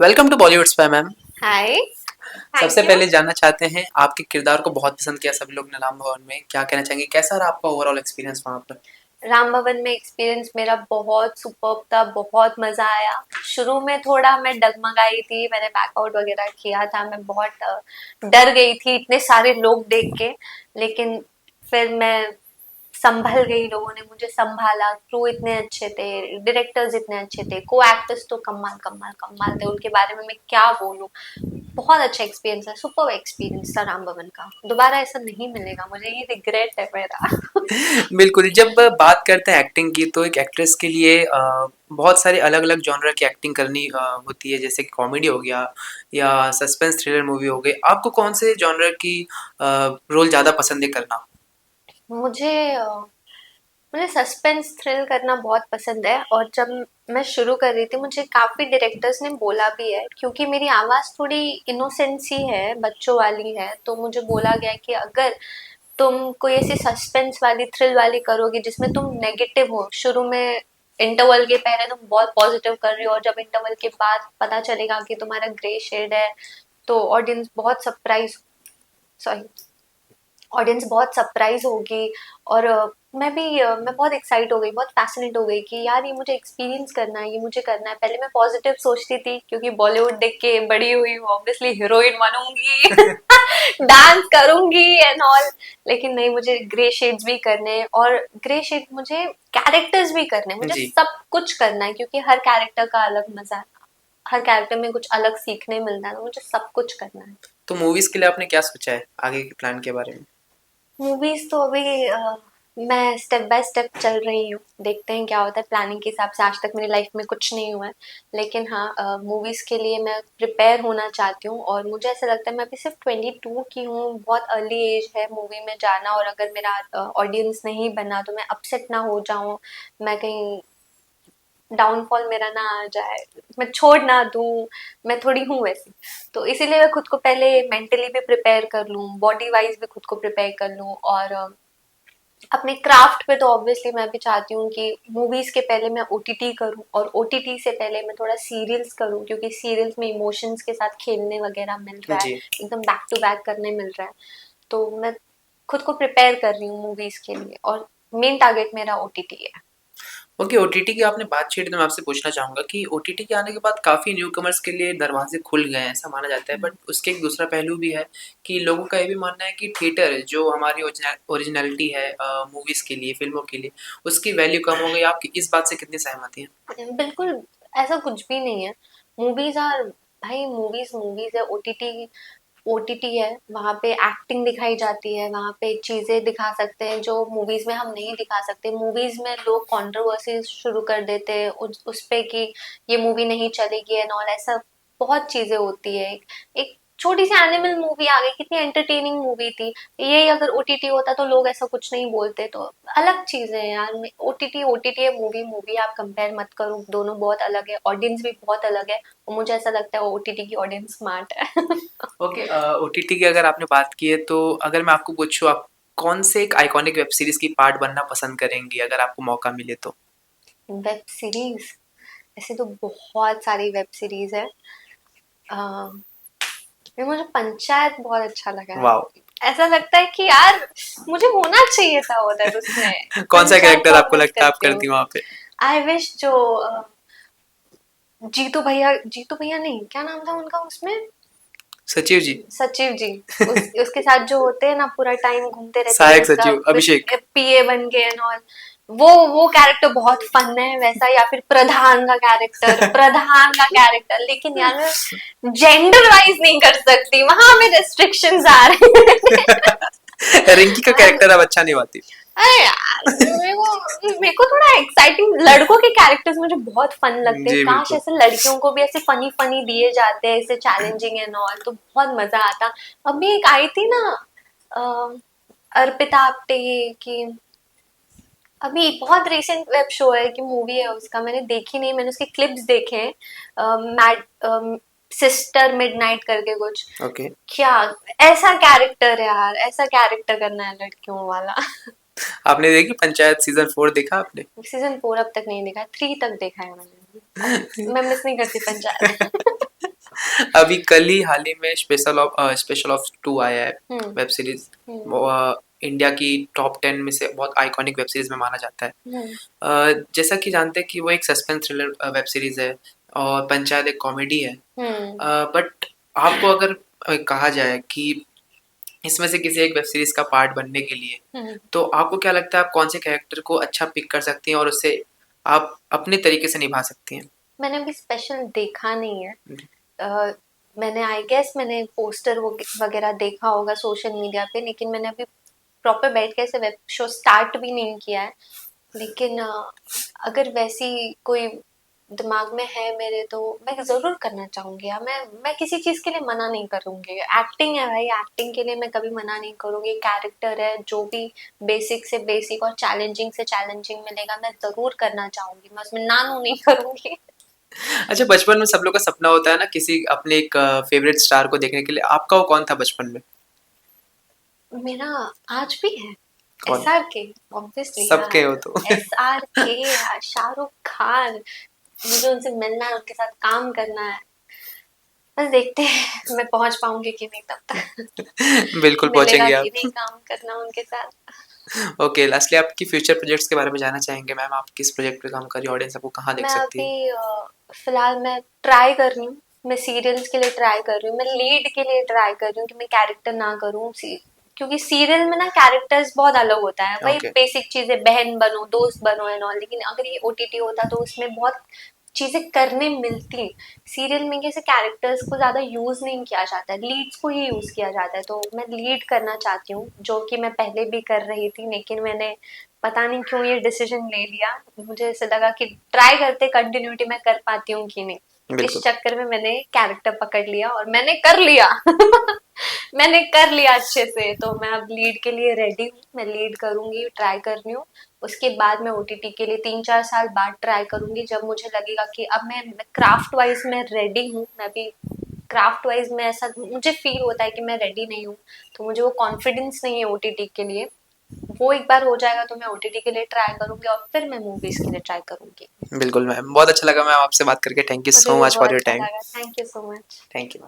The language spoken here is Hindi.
Welcome to Bollywood spy ma'am. Hi. सबसे थैंक यू। पहले जानना चाहते हैं आपके किरदार को बहुत पसंद किया सभी लोग ने राम भवन में, क्या कहना चाहेंगे, कैसा रहा आपका ओवरऑल एक्सपीरियंस वहाँ पर? राम भवन में एक्सपीरियंस मेरा बहुत सुपर्ब था, बहुत मजा आया। शुरू में थोड़ा मैं डगमगाई थी, मैंने बैकआउट वगैरह किया था, मैं बहुत डर गई थी इतने सारे लोग देख के। लेकिन फिर मैं संभल गई, लोगों ने मुझे संभाला। क्रू इतने अच्छे थे, डायरेक्टर्स इतने अच्छे थे, को एक्टर्स तो कमाल कमाल कमाल थे, उनके बारे में मैं क्या बोलूं। बहुत अच्छा एक्सपीरियंस है, सुपर एक्सपीरियंस था राम भवन का। दोबारा ऐसा नहीं मिलेगा मुझे, ये रिग्रेट है मेरा। बिल्कुल, जब बात करते हैं एक्टिंग की तो एक एक्ट्रेस के लिए बहुत सारे अलग-अलग जॉनर की एक्टिंग करनी होती है, जैसे कि कॉमेडी हो गया या सस्पेंस थ्रिलर मूवी हो गई। आपको कौन से जॉनर की रोल ज़्यादा पसंद है करना? मुझे मुझे सस्पेंस थ्रिल करना बहुत पसंद है। और जब मैं शुरू कर रही थी, मुझे काफी डायरेक्टर्स ने बोला भी है, क्योंकि मेरी आवाज थोड़ी इनोसेंट सी है, बच्चों वाली है, तो मुझे बोला गया कि अगर तुम कोई ऐसी सस्पेंस वाली थ्रिल वाली करोगी जिसमें तुम नेगेटिव हो, शुरू में इंटरवल के पहले तुम बहुत पॉजिटिव कर रही हो, और जब इंटरवल के बाद पता चलेगा कि तुम्हारा ग्रे शेड है, तो ऑडियंस बहुत सरप्राइज, सॉरी, ऑडियंस बहुत सरप्राइज होगी। और मैं बहुत एक्साइट हो गई, बहुत फैसिनेट हो गई कि यार ये मुझे एक्सपीरियंस करना है, ये मुझे करना है। पहले मैं पॉजिटिव सोचती थी, क्योंकि बॉलीवुड देख के बड़ी हुई हूँ, ऑब्वियसली हीरोइन बनूंगी, डांस करूंगी एंड ऑल। लेकिन नहीं, मुझे ग्रे शेड्स भी करने हैं, और ग्रे शेड मुझे कैरेक्टर्स भी करने हैं, मुझे जी। सब कुछ करना है, क्योंकि हर कैरेक्टर का अलग मजा है, हर कैरेक्टर में कुछ अलग सीखने मिलता है, तो मुझे सब कुछ करना है। तो मूवीज़ के लिए आपने क्या सोचा है आगे के प्लान के बारे में? मूवीज तो अभी मैं स्टेप बाय स्टेप चल रही हूँ, देखते हैं क्या होता है। प्लानिंग के हिसाब से आज तक मेरी लाइफ में कुछ नहीं हुआ है, लेकिन हाँ, मूवीज के लिए मैं प्रिपेयर होना चाहती हूँ। और मुझे ऐसा लगता है मैं अभी सिर्फ 22 की हूँ, बहुत अर्ली एज है मूवी में जाना, और अगर मेरा ऑडियंस नहीं बना तो मैं अपसेट ना हो जाऊँ, मैं कहीं डाउनफॉल मेरा ना आ जाए, मैं छोड़ ना दूँ। मैं थोड़ी हूँ वैसी, तो इसीलिए मैं खुद को पहले मेंटली भी प्रिपेयर कर लूँ, बॉडी वाइज भी खुद को प्रिपेयर कर लूँ। और अपने क्राफ्ट पे तो ऑब्वियसली मैं भी चाहती हूँ कि मूवीज के पहले मैं ओटीटी करूँ, और ओटीटी से पहले मैं थोड़ा सीरियल्स करूँ, क्योंकि सीरियल्स में इमोशंस के साथ खेलने वगैरह मिल रहा है, जी। एकदम बैक टू बैक करने मिल रहा है। तो मैं खुद को प्रिपेयर कर रही हूँ मूवीज के लिए, और मेन टारगेट मेरा ओटीटी है। ओके, ओटीटी की आपने बात छेड़ी तो मैं आपसे पूछना चाहूँगा कि ओटीटी के आने के बाद काफ़ी न्यूकमर्स के लिए दरवाजे खुल गए हैं, ऐसा माना जाता है। बट उसके एक दूसरा पहलू भी है कि लोगों का ये भी मानना है कि थिएटर जो हमारी ओरिजिनैलिटी है मूवीज़ के लिए, फ़िल्मों के लिए, उसकी वैल्यू कम हो गई। आप इस बात से कितनी सहमति हैं? बिल्कुल, ऐसा कुछ भी नहीं है। मूवीज आर, भाई मूवीज मूवीज है। ओटीटी ओटीटी है, वहाँ पे एक्टिंग दिखाई जाती है, वहाँ पे चीजें दिखा सकते हैं जो मूवीज में हम नहीं दिखा सकते। मूवीज में लोग कंट्रोवर्सी शुरू कर देते हैं उस पे कि ये मूवी नहीं चलेगी एंड ऑल, ऐसा बहुत चीजें होती है। एक छोटी सी एनिमल मूवी आ गई, कितनी एंटरटेनिंग मूवी थी। ये अगर ओटीटी होता तो लोग ऐसा कुछ नहीं बोलते। तो अलग चीजें हैं यार, ओटीटी ओटीटी है, मूवी मूवी, आप कंपेयर मत करो, दोनों बहुत अलग है, ऑडियंस भी बहुत अलग है। और मुझे ऐसा लगता है ओटीटी की ऑडियंस स्मार्ट है। ओके, ओटीटी की अगर आपने बात की है तो अगर मैं आपको पूछूँ, आप कौन से एक आइकॉनिक वेब सीरीज़ की पार्ट बनना पसंद करेंगी अगर आपको मौका मिले तो? वेब सीरीज, ऐसे तो बहुत सारी वेब सीरीज है। ये मुझे पंचायत बहुत अच्छा लगा है। वाओ! ऐसा लगता है कि यार मुझे होना चाहिए था उधर उसमें। कौन सा पंचायत कैरेक्टर बहुत आपको मिस लगता है आप करती हूँ। करती वहाँ पे? आई विश जो जीतू भैया, जीतू भैया नहीं, क्या नाम था उनका उसमें, सचिव जी, सचिव जी। उसके साथ जो होते हैं ना, पूरा टाइम घूमते रहते हैं, सहायक उसका सचिव अभिषेक। पीए बन के एंड ऑल। वो कैरेक्टर बहुत फन है वैसा, या फिर प्रधान का कैरेक्टर। लेकिन यार मैं जेंडर वाइज नहीं कर सकती, वहां में रेस्ट्रिक्शंस आ रहे हैं। रिंकी का कैरेक्टर अब अच्छा निभाती। अरे यार, मेरे को थोड़ा एक्साइटिंग लड़कों के कैरेक्टर्स मुझे बहुत फन लगते हैं। जी, काश बिल्कुल। ऐसे लड़कियों को भी ऐसे फनी फनी दिए जाते हैं, ऐसे चैलेंजिंग एंड ऑल, तो बहुत मजा आता। अभी एक आई थी ना, अ, अर्पिता आप्टे की, अभी बहुत रिसेंट वेब शो है कि मूवी है उसका, मैंने देखी नहीं, मैंने उसके क्लिप्स देखे हैं। मैड सिस्टर मिडनाइट करके कुछ, ओके। क्या ऐसा कैरेक्टर है यार, ऐसा कैरेक्टर करना है लड़कियों वाला। आपने देखी पंचायत सीज़न 4 देखा आपने? सीजन 4 अब तक नहीं देखा, 3 तक देखा है मैंने। अब मैं मिस नहीं करती पंचायत। अभी कल ही हाल ही में स्पेशल ऑफ 2 आया है, हम्म। Web series. हम्म। वो इंडिया की टॉप 10 में से बहुत आइकॉनिक वेब सीरीज में माना जाता है। हम्म। जैसा कि जानते हैं कि वो एक सस्पेंस थ्रिलर वेब सीरीज है, और पंचायत एक कॉमेडी है। हम्म। बट आपको अगर कहा जाए कि इसमें से किसी एक वेब सीरीज का पार्ट बनने के लिए, हम्म। तो आपको क्या लगता है आप कौन से कैरेक्टर को अच्छा पिक कर सकती हैं और उसे आप अपने तरीके से निभा सकती हैं? मैंने अभी स्पेशल देखा नहीं है। अ, मैंने आई गेस मैंने पोस्टर वगैरह देखा होगा सोशल मीडिया पे, लेकिन मैंने अभी प्रॉपर बैठ के ऐसे वेब शो स्टार्ट भी नहीं किया है। लेकिन अगर वैसी कोई दिमाग में है मेरे, तो मैं ज़रूर करना चाहूँगी यार। मैं किसी चीज़ के लिए मना नहीं करूँगी। एक्टिंग है भाई, एक्टिंग के लिए मैं कभी मना नहीं करूँगी। कैरेक्टर है, जो भी बेसिक से बेसिक और चैलेंजिंग से चैलेंजिंग मिलेगा मैं ज़रूर करना चाहूँगी। मैं उसमें ना नो नहीं करूँगी। अच्छा, बचपन में सब लोग का सपना होता है ना किसी अपने एक फेवरेट स्टार को देखने के लिए, आपका वो कौन था बचपन में? मेरा आज भी है, कौन? SRK, ऑब्वियसली सबके यार। हो तो। SRK यार, शाहरुख खान। मुझे उनसे मिलना है, उनके साथ काम करना है। बस देखते हैं मैं पहुंच पाऊंगी कि नहीं तब तक। बिल्कुल मिलेगा पहुंचेंगे कि आप। नहीं काम करना उनके साथ। ओके, लास्टली आपकी फ्यूचर प्रोजेक्ट्स के बारे में जानना चाहेंगे मैम, आप किस प्रोजेक्ट पे काम कर रही है, ऑडियंस आपको कहाँ देख मैं सकती है? अभी फिलहाल मैं ट्राई कर रही हूँ। मैं सीरियल्स के लिए ट्राई कर रही हूँ, मैं लीड के लिए ट्राई कर रही हूँ कि मैं कैरेक्टर ना करूँ। क्योंकि सीरियल में ना कैरेक्टर्स बहुत अलग होता है, वही ओके। बेसिक चीजें, बहन बनो, दोस्त बनो एंड ऑल। लेकिन अगर ये OTT होता तो उसमें बहुत चीजें करने मिलती। सीरियल में कैसे कैरेक्टर्स को ज्यादा यूज नहीं किया जाता है, लीड्स को ही यूज किया जाता है। तो मैं लीड करना चाहती हूँ, जो कि मैं पहले भी कर रही थी, लेकिन मैंने पता नहीं क्यों ये डिसीजन ले लिया। मुझे ऐसे लगा कि ट्राई करते कंटिन्यूटी में कर पाती हूँ कि नहीं। इस बिल्कुल। चक्कर में मैंने कैरेक्टर पकड़ लिया और मैंने कर लिया। मैंने कर लिया अच्छे से। तो मैं अब लीड के लिए रेडी हूँ, मैं लीड करूंगी, ट्राई कर रही हूँ। उसके बाद मैं OTT के लिए 3-4 साल बाद ट्राई करूंगी, जब मुझे लगेगा कि अब मैं क्राफ्ट वाइज मैं रेडी हूँ। मैं अभी क्राफ्ट वाइज में ऐसा मुझे फील होता है कि मैं रेडी नहीं हूँ। तो मुझे वो कॉन्फिडेंस नहीं है OTT के लिए। वो एक बार हो जाएगा तो मैं OTT के लिए ट्राई करूंगी और फिर मैं मूवीज के लिए ट्राई करूंगी। बिल्कुल मैम, बहुत अच्छा लगा मैम आपसे बात करके। थैंक यू मुझे सो भी मच बहुत फॉर योर अच्छा टाइम। लगा। Thank you so much. Thank you.